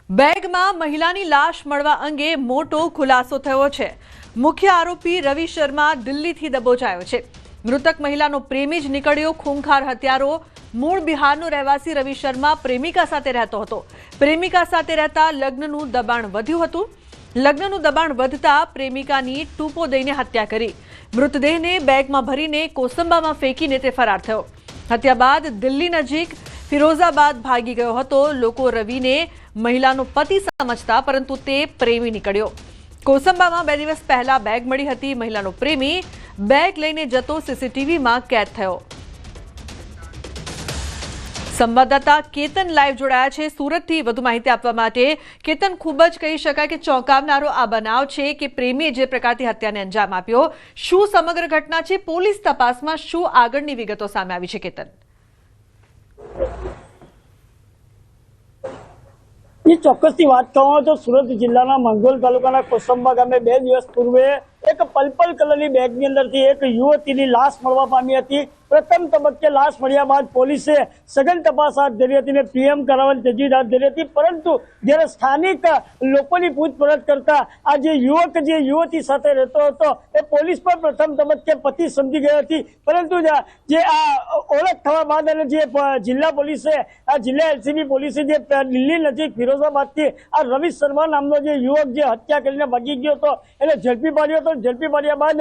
બેગમાં મહિલાની લાશ મળવા અંગે મોટો ખુલાસો થયો છે। મુખ્ય આરોપી રવિ શર્મા દિલ્હીથી દબોચાયો છે। મૃતક મહિલાનો પ્રેમી જ નીકળ્યો ખૂંખાર હત્યારો। મૂળ બિહારનો રહેવાસી રવિ શર્મા પ્રેમિકા સાથે રહેતો હતો। પ્રેમિકા સાથે રહેતા લગ્નનું દબાણ વધ્યું હતું। લગ્નનું દબાણ વધતા પ્રેમિકાની ટૂંપો દઈને હત્યા કરી। મૃતદેહને બેગમાં ભરીને કોસંબામાં ફેંકીને તે ફરાર થયો। હત્યા બાદ દિલ્હી નજીક ફિરોઝાબાદ ભાગી ગયો હતો। લોકો રવિને મહિલાનો પતિ સમજતા, પરંતુ તે પ્રેમી નીકળ્યો। કોસંબામાં 2 દિવસ પહેલા બેગ મળી હતી। મહિલાનો પ્રેમી બેગ લઈને જતો સીસીટીવીમાં કેદ થયો। સંવાદદાતા કેતન લાઈવ જોડાયા છે સુરતથી વધુ માહિતી આપવા માટે। કેતન, ખૂબ જ કહી શકાય કે ચોંકાવનારો આ બનાવ છે કે પ્રેમીએ જે પ્રકારથી હત્યાને અંજામ આપ્યો। શું સમગ્ર ઘટના છે? પોલીસ તપાસમાં શું આગળની વિગતો સામે આવી છે? કેતન, ચોક્કસથી વાત કરવામાં તો સુરત જિલ્લાના માંગરોળ તાલુકાના કોસંબા ગામે 2 દિવસ પૂર્વે એક પર્પલ કલરની બેગની અંદરથી એક યુવતીની લાશ મળવા પામી હતી। પ્રથમ તબક્કે લાશ મળ્યા બાદ પોલીસે સઘન તપાસ હાથ ધરી હતી અને પીએમ કરાવવાની તજવીજ હાથ ધરી હતી, પરંતુ જ્યારે સ્થાનિક લોકોની પૂછપરછ કરતા આ જે યુવક જે યુવતી સાથે રહેતો હતો એ પોલીસ પણ પ્રથમ તબક્કે પતિ સમજી ગઈ હતી, પરંતુ જે આ ઓળખ થવા બાદ અને જે જિલ્લા પોલીસે જિલ્લા એલસીબી પોલીસે જે દિલ્હી નજીક ફિરોઝાબાદથી આ રવિ શર્મા નામનો જે યુવક જે હત્યા કરીને ભાગી ગયો હતો એને ઝડપી પાડ્યો હતો। ઝડપી પાડ્યા બાદ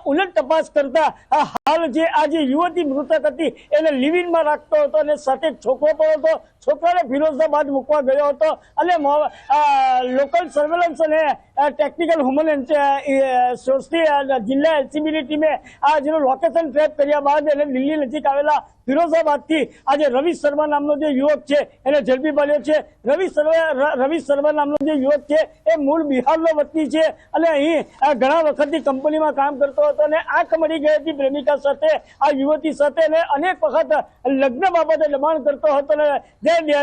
ઉલટ તપાસ કરતા હાલ જે આ જે યુવતી મૃતક હતી એને લિવિંગમાં રાખતો હતો અને સાથે છોકરો પણ હતો। છોકરાને ફિરોઝાબાદ મૂકવા ગયો હતો અને લોકલ સર્વેલન્સ અને ટેકનિકલ હ્યુમન સોર્સથી જિલ્લા એલસીબીની ટીમે આ જેનું લોકેશન ટ્રેપ કર્યા બાદ એને દિલ્હી નજીક આવેલા ફિરોઝાબાદથી આજે રવિ શર્મા નામનો જે યુવક છે એને ઝડપી પાડ્યો છે। રવિ શર્મા નામનો જે યુવક છે એ મૂળ બિહારનો વતની છે અને અહીં ઘણા વખતથી કંપનીમાં કામ કરતો હતો અને આંખ મળી ગઈ હતી પ્રેમિકા સાથે, આ યુવતી સાથે, અને અનેક વખત લગ્ન બાબતે દબાણ કરતો હતો અને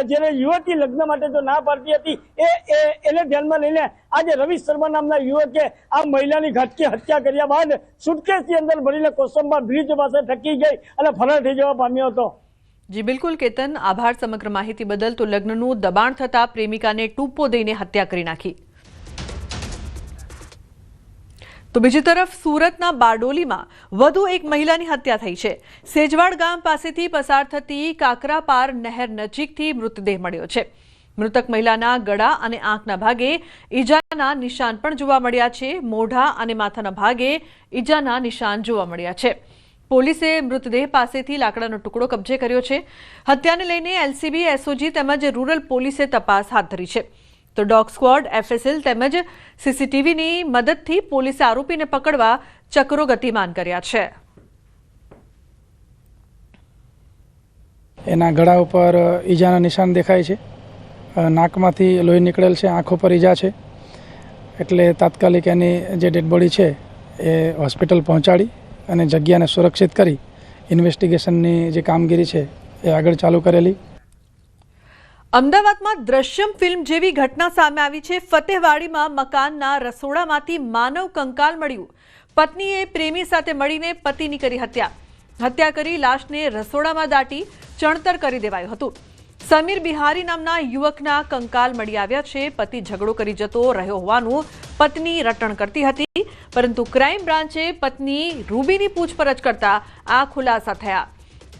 જ્યારે યુવતી લગ્ન માટે જો ના પાડતી હતી એને ધ્યાનમાં લઈને આજે રવિ શર્મા નામના યુવકે આ મહિલાની ઘાતકી હત્યા કર્યા બાદ સુટકેસની અંદર ભરીને કોસંબા બ્રિજ પાસે ઠકી ગઈ અને ફરાર થઈ જવા પામ્યો હતો। જી બિલકુલ કેતન, આભાર સમગ્ર માહિતી બદલ। તો લગ્નનું દબાણ થતા પ્રેમિકાને ટૂંપો દઈને હત્યા કરી નાખી। તો બીજી તરફ સુરતના બારડોલીમાં વધુ એક મહિલાની હત્યા થઈ છે। સેજવાડ ગામ પાસેથી પસાર થતી કાકરાપાર નહેર નજીકથી મૃતદેહ મળ્યો છે। મૃતક મહિલાના ગળા અને આંખના ભાગે ઈજાના નિશાન પણ જોવા મળ્યા છે। મોઢા અને માથાના ભાગે ઈજાના નિશાન જોવા મળ્યા છે। પોલીસે મૃતદેહ પાસેથી લાકડાનો ટુકડો કબજે કર્યો છે। હત્યાને લઈને એલસીબી, એસઓજી તેમજ રૂરલ પોલીસે તપાસ હાથ ધરી છે। તો ડોગ સ્ક્વોડ, એફએસએલ તેમજ સીસીટીવીની મદદથી પોલીસે આરોપીને પકડવા ચક્રો ગતિમાન કર્યા છે। એના ગળા ઉપર ઈજાના નિશાન દેખાય છે, નાકમાંથી લોહી નીકળેલ છે, આંખો પર ઈજા છે, એટલે તાત્કાલિક એની જે ડેડ બોડી છે એ હોસ્પિટલ પહોંચાડી અને જગ્યાને સુરક્ષિત કરી ઇન્વેસ્ટિગેશનની જે કામગીરી છે એ આગળ ચાલુ કરેલી। અમદાવાદમાં દ્રશ્યમ ફિલ્મ જેવી ઘટના સામે આવી છે। ફતેહવાડીમાં મકાનના રસોડામાંથી માનવ કંકાલ મળ્યું। પત્નીએ પ્રેમી સાથે મળીને પતિની કરી હત્યા કરી લાશને રસોડામાં દાટી ચણતર કરી દેવાયું હતું। સમીર બિહારી નામના યુવકના કંકાલ મળી આવ્યા છે। પતિ ઝઘડો કરી જતો રહ્યો હોવાનું પત્ની રટણ કરતી હતી, પરંતુ ક્રાઇમ બ્રાન્ચે પત્ની રૂબીની પૂછપરછ કરતા આ ખુલાસા થયા।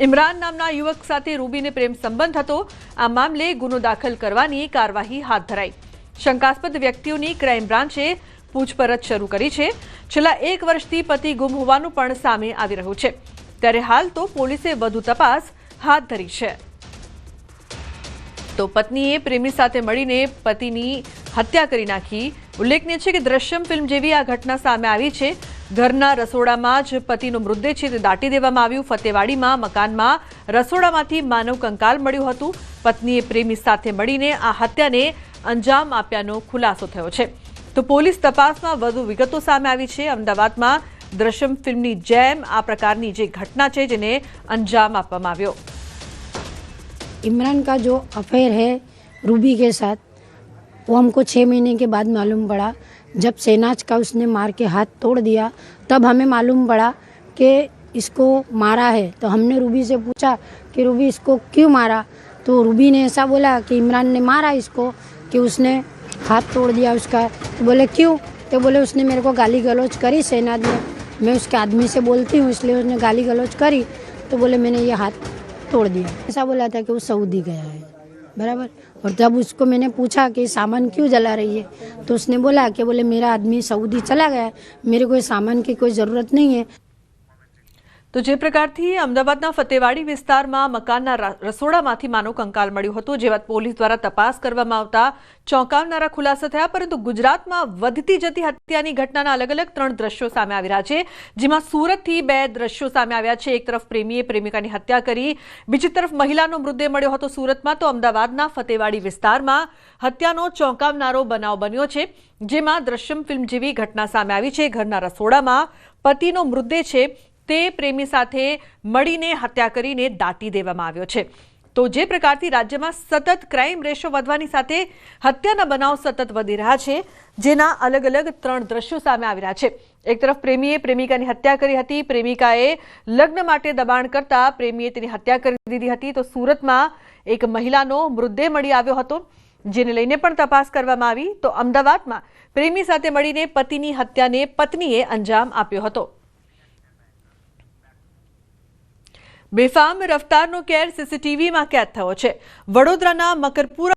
ઇમરાન નામના યુવક સાથે રૂબીને પ્રેમ સંબંધ હતો। આ મામલે ગુનો દાખલ કરવાની કાર્યવાહી હાથ ધરાઈ। શંકાસ્પદ વ્યક્તિઓની ક્રાઇમ બ્રાન્ચે પૂછપરછ શરૂ કરી છે। છેલ્લા 1 વર્ષથી પતિ ગુમ હોવાનું પણ સામે આવી રહ્યું છે, ત્યારે હાલ તો પોલીસે વધુ તપાસ હાથ ધરી છે। તો પત્નીએ પ્રેમી સાથે મળીને પતિની હત્યા કરી નાખી। ઉલ્લેખનીય છે કે દ્રશ્યમ ફિલ્મ જેવી આ ઘટના સામે આવી છે। ઘરના રસોડામાં જ પતિનો મૃતદેહ છે તે દાટી દેવામાં આવ્યું। ફતેવાડીમાં મકાનમાં રસોડામાંથી માનવ કંકાલ મળ્યું હતું। પત્નીએ પ્રેમી સાથે મળીને આ હત્યાને અંજામ આપ્યાનો ખુલાસો થયો છે। તો પોલીસ તપાસમાં વધુ વિગતો સામે આવી છે। અમદાવાદમાં દ્રશ્યમ ફિલ્મની જેમ આ પ્રકારની જે ઘટના છે જેને અંજામ આપવામાં આવ્યો। इमरान का जो अफेयर है रूबी के साथ, वो हमको 6 महीने के बाद मालूम पड़ा। जब शहनाज का उसने मार के हाथ तोड़ दिया तब हमें मालूम पड़ा कि इसको मारा है। तो हमने रूबी से पूछा कि रूबी इसको क्यों मारा, तो रूबी ने ऐसा बोला कि इमरान ने मारा इसको। कि उसने हाथ तोड़ दिया उसका। तो बोले क्यों? तो बोले उसने मेरे को गाली गलौज करी शहनाज में, मैं उसके आदमी से बोलती हूँ इसलिए उसने गाली गलौज करी, तो बोले मैंने ये हाथ तोड़ दिया। ऐसा बोला था कि वो सऊदी गया है, बराबर। और जब उसको मैंने पूछा कि सामान क्यों जला रही है, तो उसने बोला कि बोले मेरा आदमी सऊदी चला गया है, मेरे को सामान की कोई ज़रूरत नहीं है। તો જે પ્રકારથી અમદાવાદના ફતેવાડી વિસ્તારમાં મકાનના રસોડામાંથી માનવ કંકાલ મળ્યું હતું, જે બાદ પોલીસ દ્વારા તપાસ કરવામાં આવતા ચોંકાવનારા ખુલાસા થયા। પરંતુ ગુજરાતમાં વધતી જતી હત્યાની ઘટનાના અલગ અલગ 3 દ્રશ્યો સામે આવી રહ્યા છે, જેમાં સુરતથી 2 દ્રશ્યો સામે આવ્યા છે। એક તરફ પ્રેમીએ પ્રેમિકાની હત્યા કરી, બીજી તરફ મહિલાનો મૃતદેહ મળ્યો હતો સુરતમાં। તો અમદાવાદના ફતેવાડી વિસ્તારમાં હત્યાનો ચોંકાવનારો બનાવ બન્યો છે, જેમાં દ્રશ્યમ ફિલ્મ જેવી ઘટના સામે આવી છે। ઘરના રસોડામાં પતિનો મૃતદેહ છે તે પ્રેમી સાથે મળીને હત્યા કરીને દાટી દેવામાં આવ્યો છે। તો જે પ્રકારથી રાજ્યમાં સતત ક્રાઇમ રેશિયો વધવાની સાથે હત્યાના બનાવ સતત વધી રહ્યા છે, જેના અલગ અલગ 3 દ્રશ્યો સામે આવી રહ્યા છે। એક તરફ પ્રેમીએ પ્રેમિકાની હત્યા કરી હતી, પ્રેમિકાએ લગ્ન માટે દબાણ કરતા પ્રેમીએ તેની હત્યા કરી દીધી હતી। તો સુરતમાં એક મહિલાનો મૃતદેહ મળી આવ્યો હતો, જેને લઈને પણ તપાસ કરવામાં આવી। તો અમદાવાદમાં પ્રેમી સાથે મળીને પતિની હત્યાને પત્નીએ અંજામ આપ્યો હતો। બેફામ રફતારનો કેર સીસીટીવીમાં કેદ થયો છે। વડોદરાના મકરપુરા